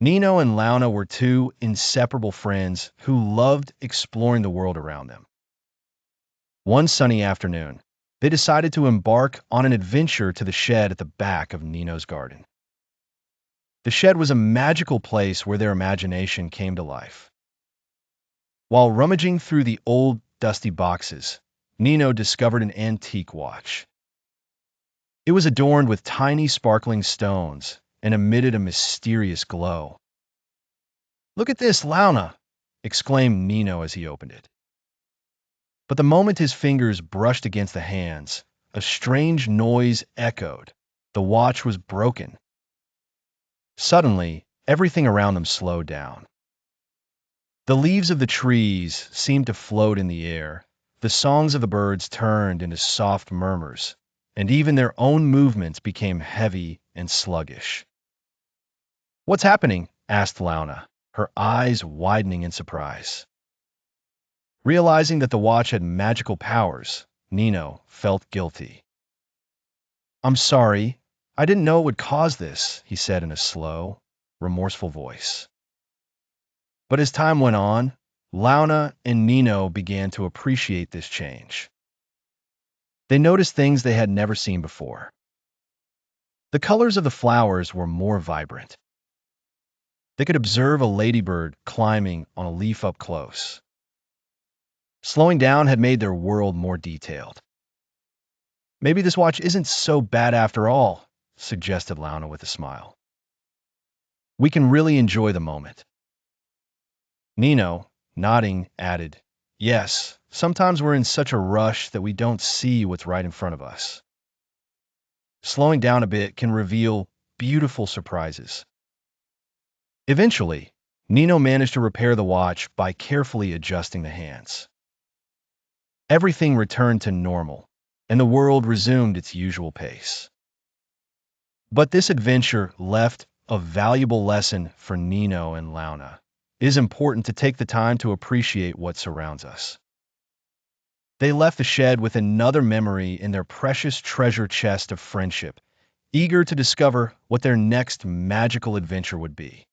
Nino and Louna were two inseparable friends who loved exploring the world around them. One sunny afternoon, they decided to embark on an adventure to the shed at the back of Nino's garden. The shed was a magical place where their imagination came to life. While rummaging through the old, dusty boxes, Nino discovered an antique watch. It was adorned with tiny sparkling stones and emitted a mysterious glow. "Look at this, Louna!" exclaimed Nino as he opened it. But the moment his fingers brushed against the hands, a strange noise echoed. The watch was broken. Suddenly, everything around them slowed down. The leaves of the trees seemed to float in the air, the songs of the birds turned into soft murmurs, and even their own movements became heavy and sluggish. "What's happening?" asked Louna, her eyes widening in surprise. Realizing that the watch had magical powers, Nino felt guilty. "I'm sorry. I didn't know it would cause this," he said in a slow, remorseful voice. But as time went on, Louna and Nino began to appreciate this change. They noticed things they had never seen before. The colors of the flowers were more vibrant. They could observe a ladybird climbing on a leaf up close. Slowing down had made their world more detailed. "Maybe this watch isn't so bad after all," suggested Louna with a smile. "We can really enjoy the moment." Nino, nodding, added, "Yes, sometimes we're in such a rush that we don't see what's right in front of us. Slowing down a bit can reveal beautiful surprises." Eventually, Nino managed to repair the watch by carefully adjusting the hands. Everything returned to normal, and the world resumed its usual pace. But this adventure left a valuable lesson for Nino and Louna. It is important to take the time to appreciate what surrounds us. They left the shed with another memory in their precious treasure chest of friendship, eager to discover what their next magical adventure would be.